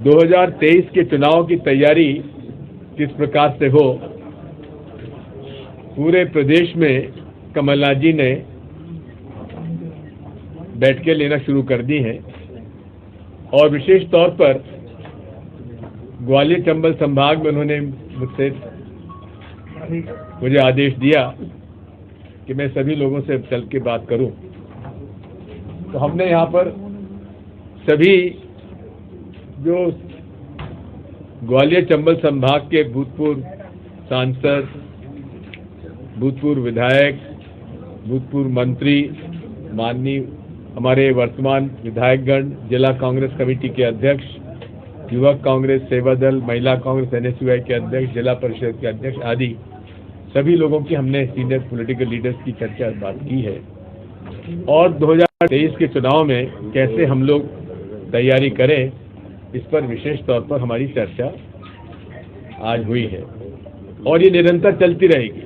2023 के चुनाव की तैयारी किस प्रकार से हो, पूरे प्रदेश में कमलनाथ जी ने बैठकें लेना शुरू कर दी हैं और विशेष तौर पर ग्वालियर चंबल संभाग में उन्होंने मुझे आदेश दिया कि मैं सभी लोगों से चल के बात करूं। तो हमने यहाँ पर सभी जो ग्वालियर चंबल संभाग के भूतपूर्व सांसद, भूतपूर्व विधायक, भूतपूर्व मंत्री, माननीय हमारे वर्तमान विधायकगण, जिला कांग्रेस कमेटी के अध्यक्ष, युवक कांग्रेस सेवा दल, महिला कांग्रेस NSUI के अध्यक्ष, जिला परिषद के अध्यक्ष आदि सभी लोगों की हमने सीनियर पॉलिटिकल लीडर्स की चर्चा बात की है और 2023 के चुनाव में कैसे हम लोग तैयारी करें, इस पर विशेष तौर पर हमारी चर्चा आज हुई है और ये निरंतर चलती रहेगी।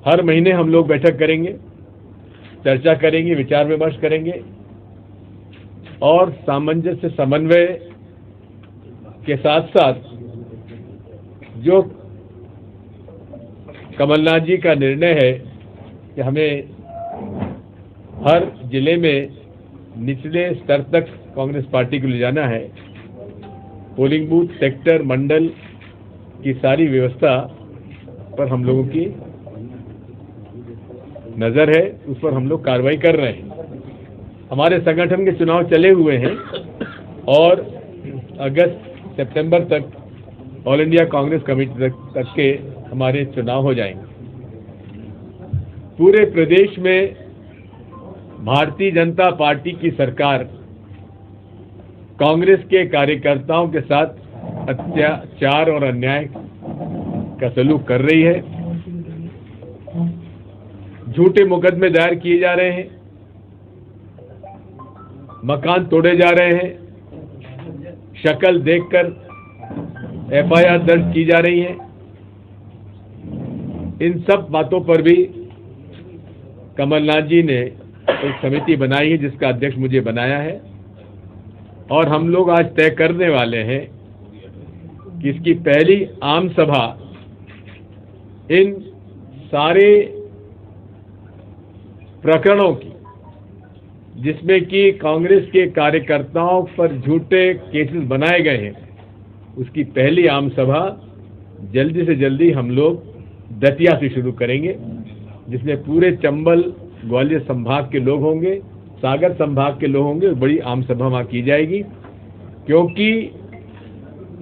हर महीने हम लोग बैठक करेंगे, चर्चा करेंगे, विचार विमर्श करेंगे और सामंजस्य समन्वय के साथ साथ जो कमलनाथ जी का निर्णय है कि हमें हर जिले में निचले स्तर तक कांग्रेस पार्टी को ले जाना है, पोलिंग बूथ, सेक्टर, मंडल की सारी व्यवस्था पर हम लोगों की नजर है, उस पर हम लोग कार्रवाई कर रहे हैं। हमारे संगठन के चुनाव चले हुए हैं और अगस्त सितंबर तक ऑल इंडिया कांग्रेस कमेटी तक के हमारे चुनाव हो जाएंगे। पूरे प्रदेश में भारतीय जनता पार्टी की सरकार कांग्रेस के कार्यकर्ताओं के साथ अत्याचार और अन्याय का सलूक कर रही है। झूठे मुकदमे दायर किए जा रहे हैं, मकान तोड़े जा रहे हैं, शक्ल देखकर FIR दर्ज की जा रही है। इन सब बातों पर भी कमलनाथ जी ने एक समिति बनाई है जिसका अध्यक्ष मुझे बनाया है और हम लोग आज तय करने वाले हैं कि इसकी पहली आम सभा इन सारे प्रकरणों की, जिसमें कि कांग्रेस के कार्यकर्ताओं पर झूठे केसेस बनाए गए हैं, उसकी पहली आम सभा जल्दी से जल्दी हम लोग दतिया से शुरू करेंगे, जिसमें पूरे चंबल ग्वालियर संभाग के लोग होंगे, सागर संभाग के लोग होंगे। बड़ी आम सभा वहां की जाएगी क्योंकि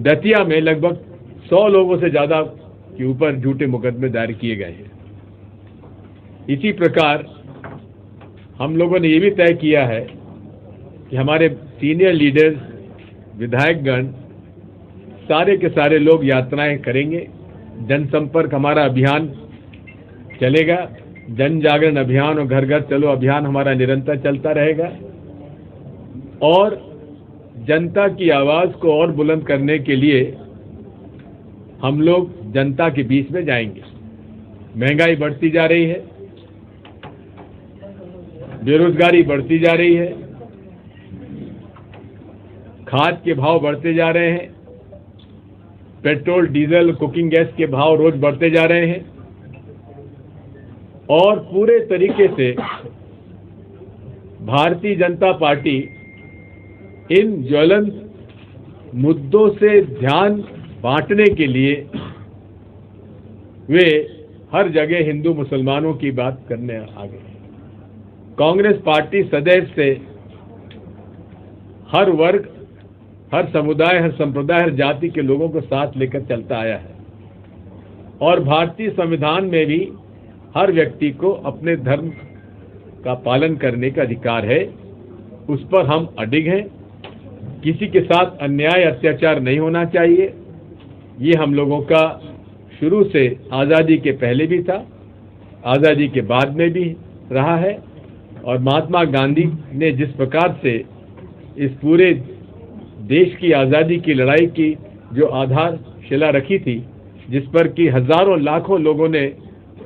दतिया में लगभग 100 लोगों से ज्यादा के ऊपर झूठे मुकदमे दायर किए गए हैं। इसी प्रकार हम लोगों ने ये भी तय किया है कि हमारे सीनियर लीडर्स, विधायकगण, सारे के सारे लोग यात्राएं करेंगे। जनसंपर्क हमारा अभियान चलेगा, जन जागरण अभियान और घर घर चलो अभियान हमारा निरंतर चलता रहेगा और जनता की आवाज को और बुलंद करने के लिए हम लोग जनता के बीच में जाएंगे। महंगाई बढ़ती जा रही है, बेरोजगारी बढ़ती जा रही है, खाद के भाव बढ़ते जा रहे हैं, पेट्रोल, डीजल, कुकिंग गैस के भाव रोज बढ़ते जा रहे हैं और पूरे तरीके से भारतीय जनता पार्टी इन ज्वलंत मुद्दों से ध्यान बांटने के लिए वे हर जगह हिंदू मुसलमानों की बात करने आ गए। कांग्रेस पार्टी सदैव से हर वर्ग, हर समुदाय, हर संप्रदाय, हर जाति के लोगों को साथ लेकर चलता आया है और भारतीय संविधान में भी हर व्यक्ति को अपने धर्म का पालन करने का अधिकार है, उस पर हम अडिग हैं। किसी के साथ अन्याय, अत्याचार नहीं होना चाहिए। ये हम लोगों का शुरू से आज़ादी के पहले भी था, आज़ादी के बाद में भी रहा है और महात्मा गांधी ने जिस प्रकार से इस पूरे देश की आज़ादी की लड़ाई की जो आधारशिला रखी थी, जिस पर कि हजारों लाखों लोगों ने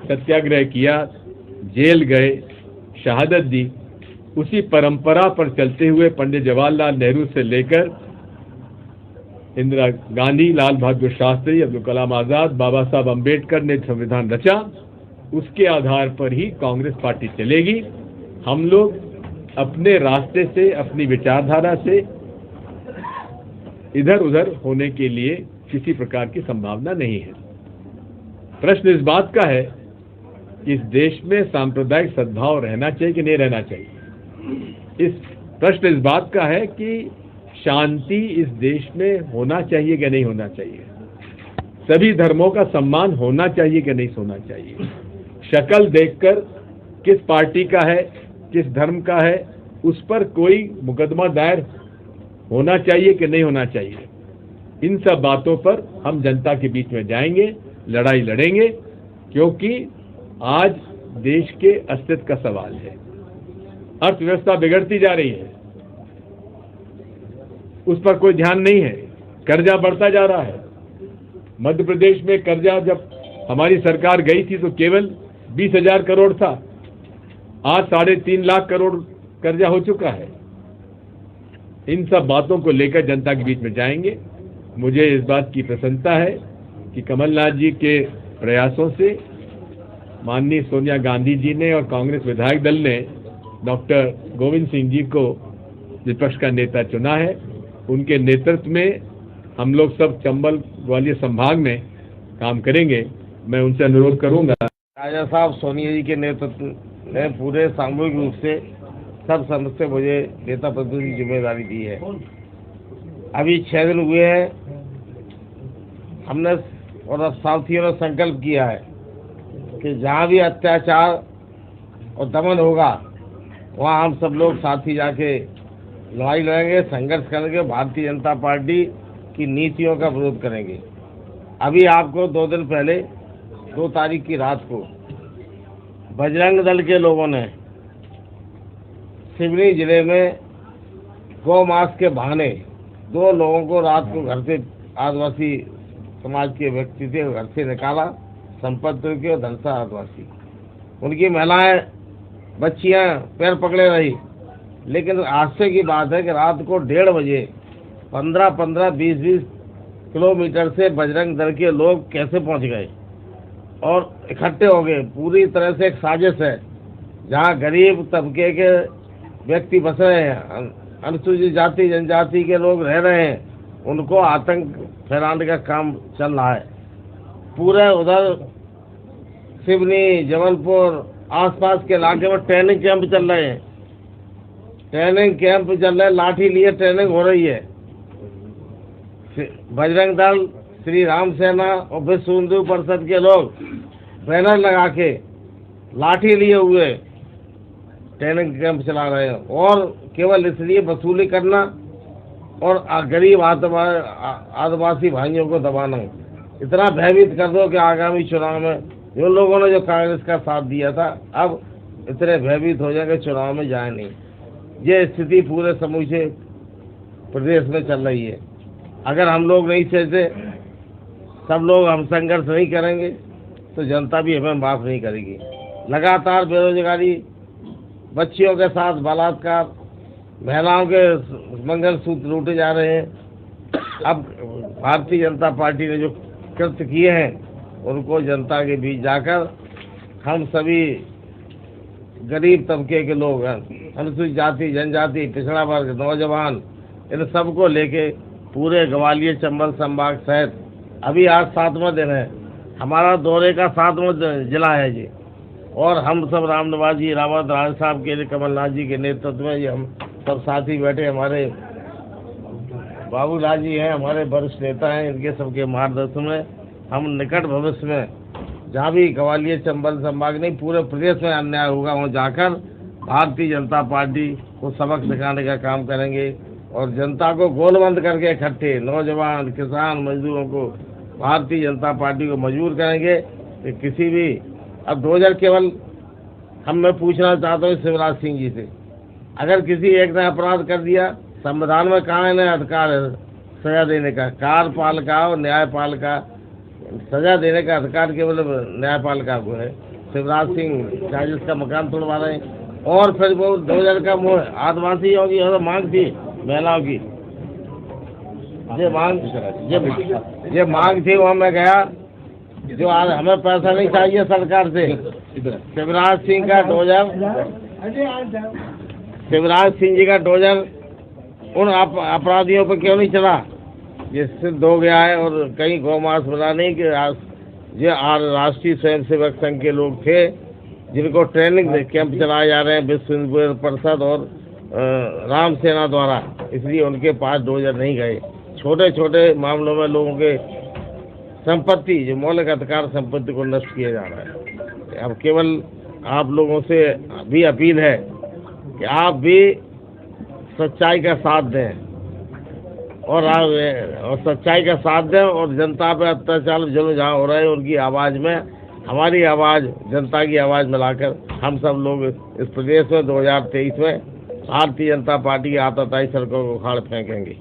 सत्याग्रह किया, जेल गए, शहादत दी, उसी परंपरा पर चलते हुए पंडित जवाहरलाल नेहरू से लेकर इंदिरा गांधी, लाल बहादुर शास्त्री, अब्दुल कलाम आजाद, बाबा साहब अम्बेडकर ने संविधान रचा, उसके आधार पर ही कांग्रेस पार्टी चलेगी। हम लोग अपने रास्ते से, अपनी विचारधारा से इधर उधर होने के लिए किसी प्रकार की संभावना नहीं है। प्रश्न इस बात का है कि इस देश में सांप्रदायिक सद्भाव रहना चाहिए कि नहीं रहना चाहिए। प्रश्न इस बात का है कि शांति इस देश में होना चाहिए कि नहीं होना चाहिए। सभी धर्मों का सम्मान होना चाहिए कि नहीं होना चाहिए। शक्ल देखकर किस पार्टी का है, किस धर्म का है, उस पर कोई मुकदमा दायर होना चाहिए कि नहीं होना चाहिए। इन सब बातों पर हम जनता के बीच में जाएंगे, लड़ाई लड़ेंगे, क्योंकि आज देश के अस्तित्व का सवाल है। अर्थव्यवस्था बिगड़ती जा रही है, उस पर कोई ध्यान नहीं है। कर्जा बढ़ता जा रहा है। मध्य प्रदेश में कर्जा जब हमारी सरकार गई थी तो केवल 20,000 करोड़ था, आज 3.5 लाख करोड़ कर्जा हो चुका है। इन सब बातों को लेकर जनता के बीच में जाएंगे। मुझे इस बात की प्रसन्नता है कि कमलनाथ जी के प्रयासों से माननीय सोनिया गांधी जी ने और कांग्रेस विधायक दल ने डॉक्टर गोविंद सिंह जी को विपक्ष का नेता चुना है। उनके नेतृत्व में हम लोग सब चंबल ग्वालियर संभाग में काम करेंगे। मैं उनसे अनुरोध करूंगा। राजा साहब सोनिया जी के नेतृत्व ने पूरे सामूहिक रूप से सब समझ से मुझे नेता प्रतिनिधि की जिम्मेदारी दी है। अभी 6 दिन हुए हैं, हमने और अब साथियों ने संकल्प किया है कि जहाँ भी अत्याचार और दमन होगा वहाँ हम सब लोग साथी जाके लड़ाई लड़ेंगे, संघर्ष करेंगे, भारतीय जनता पार्टी की नीतियों का विरोध करेंगे। अभी आपको 2 दिन पहले 2 तारीख की रात को बजरंग दल के लोगों ने सिवनी जिले में गौ मास के बहाने 2 लोगों को रात को घर से, आदिवासी समाज के व्यक्ति थे, घर से निकाला, संपत्ति के धनसा आदिवासी। उनकी महिलाएं, बच्चियां पैर पकड़े रही। लेकिन आश्चर्य की बात है कि रात को 1:30 बजे 15-15, 20-20 किलोमीटर से बजरंग दल के लोग कैसे पहुंच गए और इकट्ठे हो गए। पूरी तरह से एक साजिश है। जहां गरीब तबके के व्यक्ति बस रहे हैं, अनुसूचित जाति जनजाति के लोग रह रहे हैं, उनको आतंक फैलाने का काम चल रहा है। पूरे उधर सिवनी, जबलपुर, आसपास के इलाके में ट्रेनिंग कैंप चल रहे हैं। ट्रेनिंग कैंप चल रहे हैं, लाठी लिए ट्रेनिंग हो रही है। बजरंग दल, श्री राम सेना और विश्व हिंदू परिषद के लोग बैनर लगा के लाठी लिए हुए ट्रेनिंग कैंप चला रहे हैं, और केवल इसलिए वसूली करना और गरीब आदिवासी भाइयों को दबाना। इतना भयभीत कर दो कि आगामी चुनाव में जो लोगों ने जो कांग्रेस का साथ दिया था, अब इतने भयभीत हो जाएंगे, चुनाव में जाए नहीं। ये स्थिति पूरे समूचे प्रदेश में चल रही है। अगर हम लोग नहीं चाहते, सब लोग हम संघर्ष नहीं करेंगे, तो जनता भी हमें माफ़ नहीं करेगी। लगातार बेरोजगारी, बच्चियों के साथ बलात्कार, महिलाओं के मंगलसूत्र लूटे जा रहे हैं। अब भारतीय जनता पार्टी ने जो कृत्य किए हैं, उनको जनता के बीच जाकर हम सभी गरीब तबके के लोग हैं, अनुसूचित जाति जनजाति, पिछड़ा वर्ग, नौजवान, इन सबको लेके पूरे ग्वालियर चंबल संभाग सहित अभी आज 7वां दिन है। हमारा दौरे का 7वां जिला है जी, और हम सब रामनिवास जी रावत राज साहब के लिए कमलनाथ जी के नेतृत्व में ये हम सब साथी बैठे। हमारे बाबूलाल जी हैं, हमारे वरिष्ठ नेता हैं, इनके सबके मार्गदर्शन में हम निकट भविष्य में जहाँ भी ग्वालियर चंबल संभाग नहीं पूरे प्रदेश में अन्याय होगा, वहाँ जाकर भारतीय जनता पार्टी को सबक सिखाने का काम करेंगे और जनता को गोलबंद करके इकट्ठे नौजवान, किसान, मजदूरों को भारतीय जनता पार्टी को मजबूर करेंगे कि किसी भी, अब 2000 केवल मैं पूछना चाहता हूँ शिवराज सिंह जी से, अगर किसी एक ने अपराध कर दिया, संविधान में कहाँ है अधिकार है सजा देने का? कार्यपालिका और न्यायपालिका, सजा देने का अधिकार केवल न्यायपालिका को है। शिवराज सिंह चाहे जिसका मकान तोड़वा रहे हैं और फिर वो 2000 का आदिवासियों की और मांग थी, महिलाओं की ये मांग थी, वहाँ मैं गया, जो आज हमें पैसा नहीं चाहिए सरकार से। शिवराज सिंह जी का डोजर उन अपराधियों पर क्यों नहीं चला, ये सिद्ध हो गया है। और कहीं गौमांस मिला नहीं कि ये राष्ट्रीय स्वयंसेवक संघ के लोग थे जिनको ट्रेनिंग कैंप चलाए जा रहे हैं विश्व हिंदू परिषद और राम सेना द्वारा, इसलिए उनके पास डोजर नहीं गए। छोटे छोटे मामलों में लोगों के संपत्ति, जो मौलिक अधिकार संपत्ति को नष्ट किया जा रहा है। अब केवल आप लोगों से भी अपील है कि आप भी सच्चाई का साथ दें और सच्चाई का साथ दें और जनता पे अत्याचार जुल्म जहाँ हो रहे हैं उनकी आवाज़ में हमारी आवाज़, जनता की आवाज़ मिलाकर हम सब लोग इस प्रदेश में 2023 में भारतीय जनता पार्टी की आताताई सड़कों को उखाड़ फेंकेंगे।